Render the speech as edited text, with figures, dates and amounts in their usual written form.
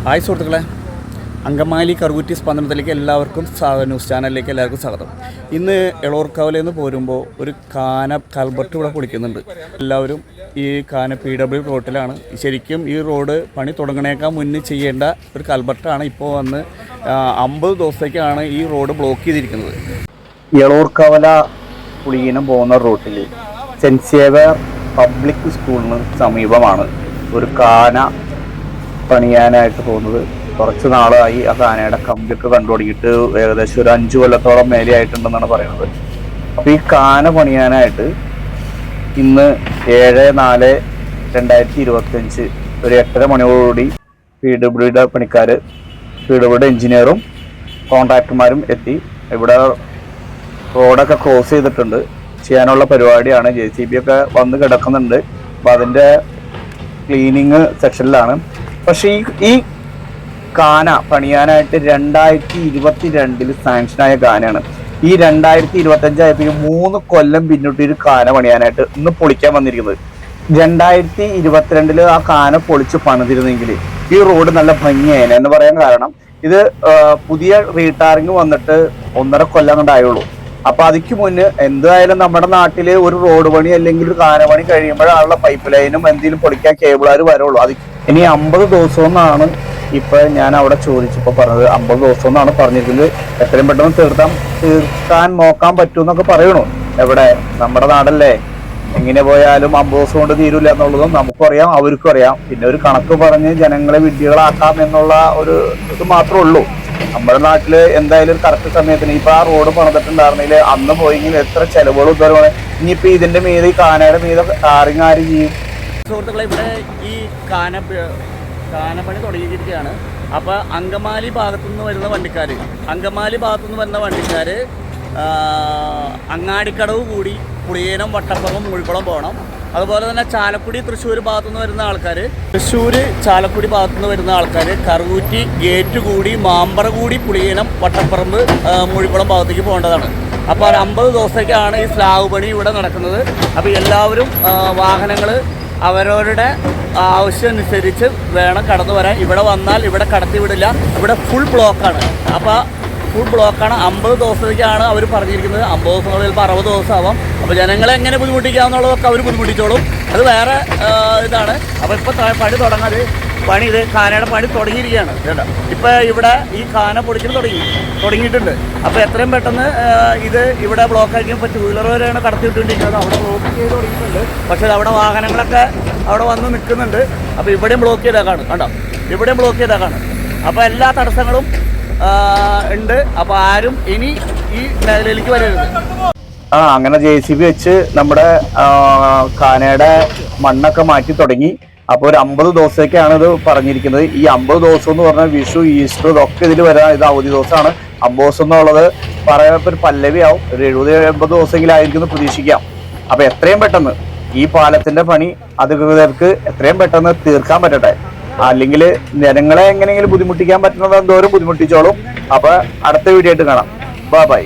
Hi സുഹൃത്തുക്കളെ, അങ്കമാലി കറുകുറ്റി സ്പന്ദനത്തിലേക്ക് എല്ലാവർക്കും news ചാനലിലേക്ക് എല്ലാവർക്കും സ്വാഗതം. ഇന്ന് എളോർക്കാവിൽ നിന്ന് പോരുമ്പോൾ ഒരു കാന കൽബർട്ട് ഇവിടെ പൊളിക്കുന്നുണ്ട്. എല്ലാവരും ഈ കാന PW റോട്ടിലാണ്. ശരിക്കും ഈ റോഡ് പണി തുടങ്ങണേക്കാൾ മുന്നേ ചെയ്യേണ്ട ഒരു കൽബർട്ടാണ്. ഇപ്പോൾ വന്ന് 50 ദിവസത്തേക്കാണ് ഈ റോഡ് ബ്ലോക്ക് ചെയ്തിരിക്കുന്നത്. എളോർക്കാവല പുളിയിനം പോകുന്ന റൂട്ടിൽ സെൻറ്റ് സേവ്യർ പബ്ലിക് സ്കൂളിന് സമീപമാണ് ഒരു കാന പണിയാനായിട്ട് പോകുന്നത്. കുറച്ച് നാളായി ആ കാനയുടെ കമ്പിയൊക്കെ കണ്ടു തുടങ്ങിയിട്ട് ഏകദേശം ഒരു 5 കൊല്ലത്തോളം മേലെ ആയിട്ടുണ്ടെന്നാണ് പറയുന്നത്. അപ്പോൾ ഈ കാന പണിയാനായിട്ട് ഇന്ന് 7/4/2025 ഒരു 8:30 മണിയോടുകൂടി PWയുടെ പണിക്കാർ, PWയുടെ എഞ്ചിനീയറും കോൺട്രാക്ടർമാരും എത്തി ഇവിടെ റോഡൊക്കെ ക്രോസ് ചെയ്തിട്ടുണ്ട്. ചെയ്യാനുള്ള പരിപാടിയാണ്. JCB ഒക്കെ വന്ന് കിടക്കുന്നുണ്ട്. അപ്പോൾ അതിൻ്റെ ക്ലീനിങ് സെക്ഷനിലാണ്. പക്ഷേ ഈ കാന പണിയാനായിട്ട് 2022 സാങ്ഷനായ കാനയാണ്. ഈ 2025 ആയപ്പോൾ 3 കൊല്ലം പിന്നിട്ട് ഒരു കാന പണിയാനായിട്ട് ഇന്ന് പൊളിക്കാൻ വന്നിരിക്കുന്നത്. 2022 ആ കാന പൊളിച്ച് പണിതിരുന്നെങ്കിൽ ഈ റോഡ് നല്ല ഭംഗിയായേനെ എന്ന് പറയാൻ കാരണം ഇത് പുതിയ റീടാറിങ് വന്നിട്ട് 1.5 കൊല്ലം കൊണ്ടായുള്ളൂ. അപ്പൊ അതിക്ക് മുന്നേ എന്തായാലും നമ്മുടെ നാട്ടില് ഒരു റോഡ് പണി അല്ലെങ്കിൽ ഒരു കാന പണി കഴിയുമ്പോഴാണുള്ള പൈപ്പ് ലൈനും എന്തെങ്കിലും പൊളിക്കാൻ കേബിളാർ വരുള്ളൂ. അത് ഇനി 50 ദിവസം എന്നാണ് ഇപ്പൊ ഞാൻ അവിടെ ചോദിച്ചപ്പോൾ പറഞ്ഞത്. 50 ദിവസം എന്നാണ് പറഞ്ഞിരിക്കുന്നത്. എത്രയും പെട്ടെന്ന് തീർക്കാൻ നോക്കാൻ പറ്റുമെന്നൊക്കെ പറയണു. എവിടെ, നമ്മുടെ നാടല്ലേ, എങ്ങനെ പോയാലും 50 ദിവസം കൊണ്ട് തീരൂല എന്നുള്ളതും നമുക്കും അറിയാം, അവർക്കും അറിയാം. പിന്നെ ഒരു കണക്ക് പറഞ്ഞ് ജനങ്ങളെ വിഡ്ഢികളാക്കാം എന്നുള്ള ഒരു ഇത് മാത്രമേ ഉള്ളൂ. നമ്മുടെ നാട്ടില് എന്തായാലും കറക്റ്റ് സമയത്തിന് ഇപ്പൊ ആ റോഡ് പണിതിട്ടുണ്ടായിരുന്നെങ്കിൽ അന്ന് പോയെങ്കിൽ എത്ര ചെലവുകൾ ഉദ്ധാരമാണ്. ഇനിയിപ്പോ ഇതിന്റെ മീതെ ഈ കാനയുടെ മീതെ ടാറിങ് ആര് ചെയ്യും? സുഹൃത്തുക്കളെ, ഇവിടെ ഈ കാനപ്പണി തുടങ്ങിയിരിക്കുകയാണ്. അപ്പോൾ അങ്കമാലി ഭാഗത്തുനിന്ന് വരുന്ന വണ്ടിക്കാർ അങ്ങാടിക്കടവ് കൂടി പുളിയേനം, വട്ടപ്പുറം, മുഴുക്കുളം പോകണം. അതുപോലെ തന്നെ ചാലക്കുടി, തൃശ്ശൂർ ഭാഗത്തുനിന്ന് വരുന്ന ആൾക്കാർ, ചാലക്കുടി ഭാഗത്തുനിന്ന് വരുന്ന ആൾക്കാർ കറുകുറ്റി ഗേറ്റ് കൂടി മാമ്പറ കൂടി പുളിയേനം, വട്ടപ്പറമ്പ്, മുഴുക്കുളം ഭാഗത്തേക്ക് പോകേണ്ടതാണ്. അപ്പോൾ 50 ദിവസത്തേക്കാണ് ഈ സ്ലാബ് പണി ഇവിടെ നടക്കുന്നത്. അപ്പോൾ എല്ലാവരും വാഹനങ്ങൾ അവരവരുടെ ആവശ്യം അനുസരിച്ച് വേണം കടന്നു വരാൻ. ഇവിടെ വന്നാൽ ഇവിടെ കടത്തി വിടില്ല. ഇവിടെ ഫുൾ ബ്ലോക്കാണ്. അപ്പോൾ ഫുൾ ബ്ലോക്കാണ്. 50 ദിവസത്തേക്കാണ് അവർ പറഞ്ഞിരിക്കുന്നത്. 50 ദിവസം ചിലപ്പോൾ 60 ദിവസം ആവാം. അപ്പോൾ ജനങ്ങളെ എങ്ങനെ ബുദ്ധിമുട്ടിക്കാമെന്നുള്ളതൊക്കെ അവർ ബുദ്ധിമുട്ടിച്ചോളും. അത് വേറെ ഇതാണ്. അപ്പോൾ ഇപ്പോൾ പണി തുടങ്ങാതെ ഇത് കാനയുടെ പണി തുടങ്ങിയിരിക്കുകയാണ് കേട്ടോ. ഇപ്പോൾ ഇവിടെ ഈ കാന പൊളിക്കൽ തുടങ്ങിയിട്ടുണ്ട്. അപ്പോൾ എത്രയും പെട്ടെന്ന് ഇത് ഇവിടെ ബ്ലോക്ക് ആയിരിക്കും. ഇപ്പോൾ 2 വീലർ വരെയാണ് കടത്തിവിട്ടുകൊണ്ടിരിക്കുന്നത്. അവിടെ ബ്ലോക്ക് ചെയ്ത് തുടങ്ങിയിട്ടുണ്ട്. പക്ഷേ അവിടെ വാഹനങ്ങളൊക്കെ അവിടെ വന്ന് നിൽക്കുന്നുണ്ട്. അപ്പോൾ ഇവിടെയും ബ്ലോക്ക് ചെയ്തേക്കാണ് കണ്ടോ, ഇവിടെയും ബ്ലോക്ക് ചെയ്തേക്കാണ്. അപ്പോൾ എല്ലാ തടസ്സങ്ങളും ഉണ്ട്. അപ്പോൾ ആരും ഇനി ഈ മേഖലയിലേക്ക് വരരുത്. അങ്ങനെ JCB വെച്ച് നമ്മുടെ കാനയുടെ മണ്ണൊക്കെ മാറ്റി തുടങ്ങി. അപ്പോൾ ഒരു 50 ദിവസത്തേക്കാണ് ഇത് പറഞ്ഞിരിക്കുന്നത്. ഈ 50 ദിവസം എന്ന് പറഞ്ഞാൽ വിഷു, ഈസ്റ്റർ ഇതൊക്കെ ഇതിൽ വരാൻ ഇത് അവധി ദിവസമാണ്. 50 ദിവസം എന്നുള്ളത് പറയാൻ ഒരു പല്ലവിയാവും. ഒരു 70-80 ദിവസമെങ്കിലായിരിക്കും പ്രതീക്ഷിക്കാം. അപ്പോൾ എത്രയും പെട്ടെന്ന് ഈ പാലത്തിന്റെ പണി അധികൃതർക്ക് എത്രയും പെട്ടെന്ന് തീർക്കാൻ പറ്റട്ടെ. അല്ലെങ്കിൽ ജനങ്ങളെ എങ്ങനെയെങ്കിലും ബുദ്ധിമുട്ടിക്കാൻ പറ്റുന്നത് എന്തോരം ബുദ്ധിമുട്ടിച്ചോളും. അപ്പോൾ അടുത്ത വീഡിയോ ആയിട്ട് കാണാം. ബൈ.